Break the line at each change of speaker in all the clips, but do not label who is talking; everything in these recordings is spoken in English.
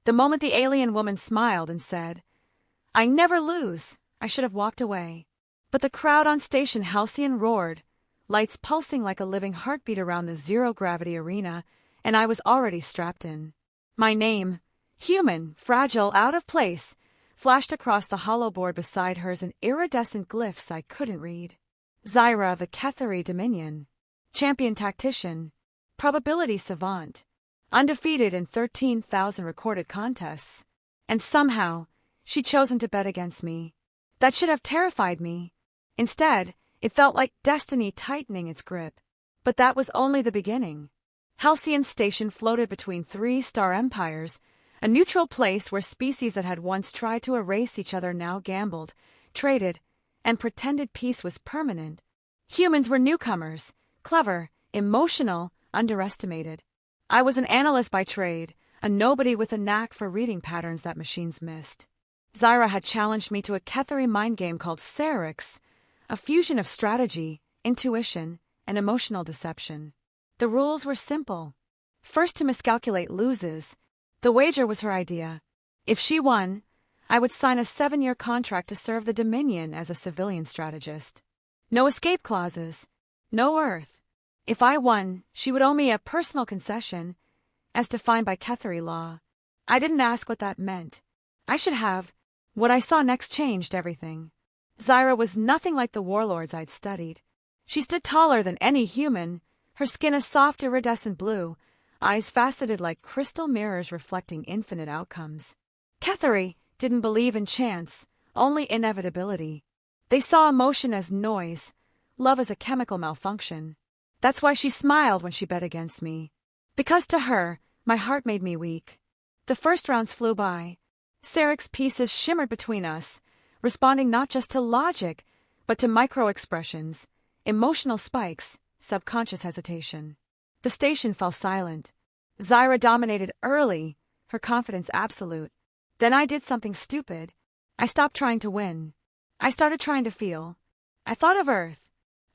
The moment the alien woman smiled and said, "I never lose," I should have walked away. But the crowd on Station Halcyon roared, lights pulsing like a living heartbeat around the zero-gravity arena, and I was already strapped in. My name, human, fragile, out of place, flashed across the hollow board beside hers in iridescent glyphs I couldn't read. Zyra of the Ketheri Dominion. Champion tactician. Probability savant. Undefeated in 13,000 recorded contests. And somehow, she'd chosen to bet against me. That should have terrified me. Instead, it felt like destiny tightening its grip. But that was only the beginning. Halcyon Station floated between 3-star empires, a neutral place where species that had once tried to erase each other now gambled, traded, and pretended peace was permanent. Humans were newcomers, clever, emotional, underestimated. I was an analyst by trade, a nobody with a knack for reading patterns that machines missed. Zyra had challenged me to a Ketheri mind game called Syrinx, a fusion of strategy, intuition, and emotional deception. The rules were simple. First to miscalculate loses. The wager was her idea. If she won, I would sign a 7-year contract to serve the Dominion as a civilian strategist. No escape clauses. No Earth. If I won, she would owe me a personal concession, as defined by Ketheri law. I didn't ask what that meant. I should have. What I saw next changed everything. Zyra was nothing like the warlords I'd studied. She stood taller than any human, her skin a soft iridescent blue, eyes faceted like crystal mirrors reflecting infinite outcomes. Ketheri didn't believe in chance, only inevitability. They saw emotion as noise, love as a chemical malfunction. That's why she smiled when she bet against me. Because to her, my heart made me weak. The first rounds flew by. Syrinx pieces shimmered between us, responding not just to logic, but to micro-expressions, emotional spikes, subconscious hesitation. The station fell silent. Zyra dominated early, her confidence absolute. Then I did something stupid. I stopped trying to win. I started trying to feel. I thought of Earth,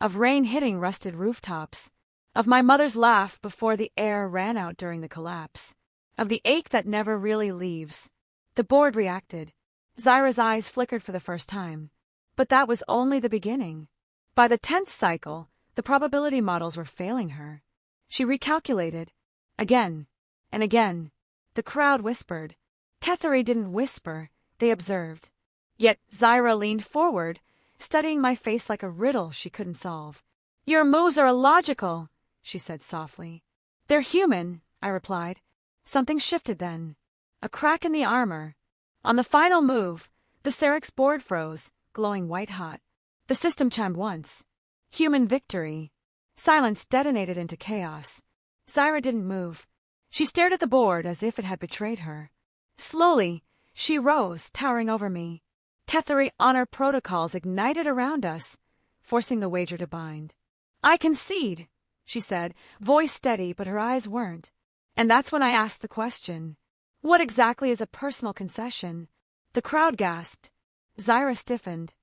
of rain hitting rusted rooftops, of my mother's laugh before the air ran out during the collapse, of the ache that never really leaves. The board reacted. Zyra's eyes flickered for the first time. But that was only the beginning. By the 10th cycle, the probability models were failing her. She recalculated. Again. And again. The crowd whispered. Ketheri didn't whisper, they observed. Yet Zyra leaned forward, studying my face like a riddle she couldn't solve. "Your moves are illogical," she said softly. "They're human," I replied. Something shifted then. A crack in the armor. On the final move, the Syrinx board froze, glowing white-hot. The system chimed once. Human victory. Silence detonated into chaos. Zyra didn't move. She stared at the board as if it had betrayed her. Slowly, she rose, towering over me. Ketheri honor protocols ignited around us, forcing the wager to bind. "I concede," she said, voice steady, but her eyes weren't. And that's when I asked the question. What exactly is a personal concession? The crowd gasped. Zyra stiffened.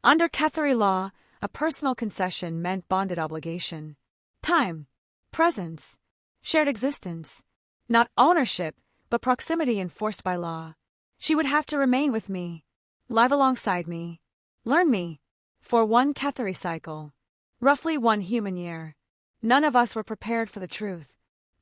Under Ketheri law, a personal concession meant bonded obligation. Time, presence, shared existence. Not ownership, but proximity enforced by law. She would have to remain with me, live alongside me, learn me, for one Ketheri cycle, roughly one human year. None of us were prepared for the truth.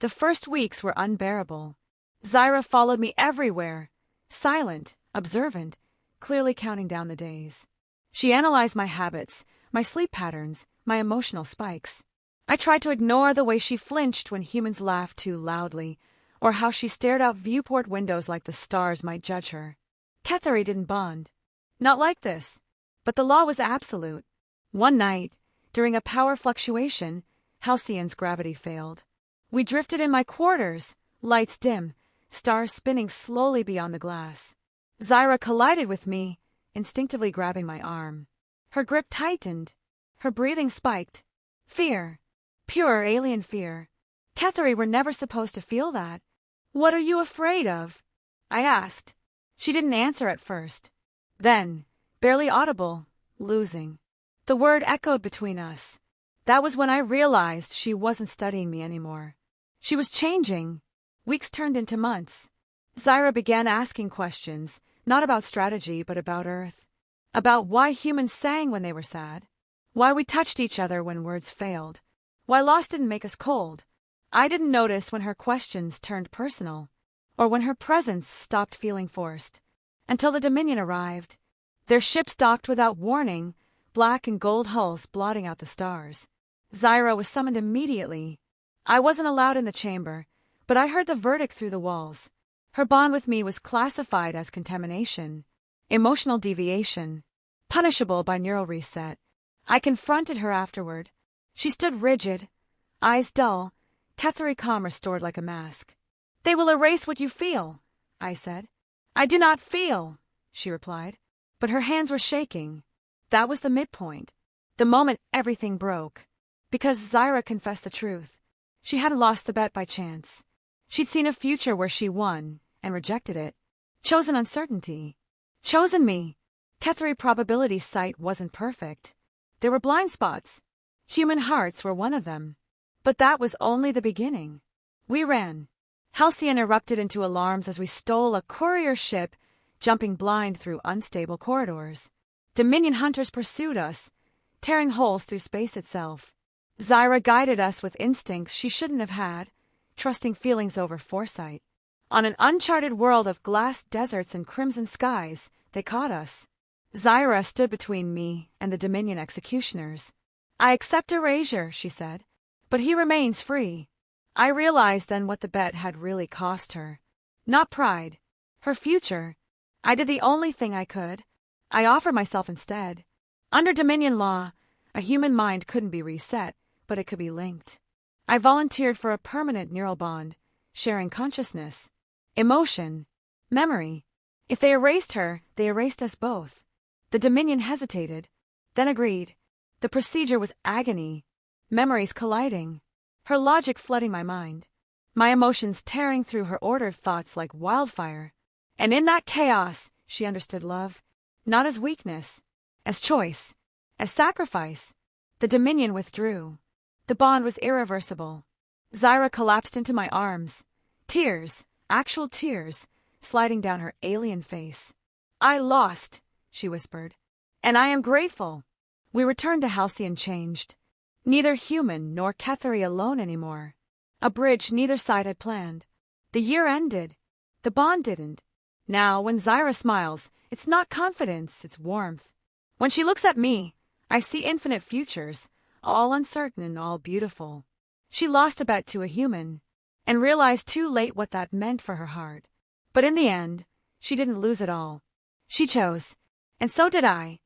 The first weeks were unbearable. Zyra followed me everywhere, silent, observant, clearly counting down the days. She analyzed my habits, my sleep patterns, my emotional spikes. I tried to ignore the way she flinched when humans laughed too loudly, or how she stared out viewport windows like the stars might judge her. Ketheri didn't bond. Not like this. But the law was absolute. One night, during a power fluctuation, Halcyon's gravity failed. We drifted in my quarters, lights dim, stars spinning slowly beyond the glass. Zyra collided with me, instinctively grabbing my arm. Her grip tightened. Her breathing spiked. Fear. Pure alien fear. Ketheri were never supposed to feel that. "What are you afraid of?" I asked. She didn't answer at first. Then, barely audible, losing. The word echoed between us. That was when I realized she wasn't studying me anymore. She was changing. Weeks turned into months. Zyra began asking questions, not about strategy but about Earth. About why humans sang when they were sad. Why we touched each other when words failed. Why loss didn't make us cold. I didn't notice when her questions turned personal, or when her presence stopped feeling forced, until the Dominion arrived. Their ships docked without warning, black and gold hulls blotting out the stars. Zyra was summoned immediately. I wasn't allowed in the chamber, but I heard the verdict through the walls. Her bond with me was classified as contamination, emotional deviation, punishable by neural reset. I confronted her afterward. She stood rigid, eyes dull, Cathari calm restored like a mask. "They will erase what you feel," I said. "I do not feel," she replied, but her hands were shaking. That was the midpoint, the moment everything broke. Because Zyra confessed the truth. She hadn't lost the bet by chance. She'd seen a future where she won, and rejected it. Chosen uncertainty. Chosen me. Cathari probability sight wasn't perfect. There were blind spots. Human hearts were one of them. But that was only the beginning. We ran. Halcyon erupted into alarms as we stole a courier ship, jumping blind through unstable corridors. Dominion hunters pursued us, tearing holes through space itself. Zyra guided us with instincts she shouldn't have had, trusting feelings over foresight. On an uncharted world of glass deserts and crimson skies, they caught us. Zyra stood between me and the Dominion executioners. "I accept erasure," she said, "but he remains free." I realized then what the bet had really cost her. Not pride. Her future. I did the only thing I could. I offered myself instead. Under Dominion law, a human mind couldn't be reset, but it could be linked. I volunteered for a permanent neural bond, sharing consciousness, emotion, memory. If they erased her, they erased us both. The Dominion hesitated, then agreed. The procedure was agony, memories colliding, her logic flooding my mind, my emotions tearing through her ordered thoughts like wildfire. And in that chaos, she understood love, not as weakness, as choice, as sacrifice. The Dominion withdrew. The bond was irreversible. Zyra collapsed into my arms. Tears, actual tears, sliding down her alien face. "I lost," she whispered. "And I am grateful." We returned to Halcyon changed. Neither human nor Cathari alone anymore. A bridge neither side had planned. The year ended. The bond didn't. Now, when Zyra smiles, it's not confidence, it's warmth. When she looks at me, I see infinite futures, all uncertain and all beautiful. She lost a bet to a human, and realized too late what that meant for her heart. But in the end, she didn't lose it all. She chose, and so did I,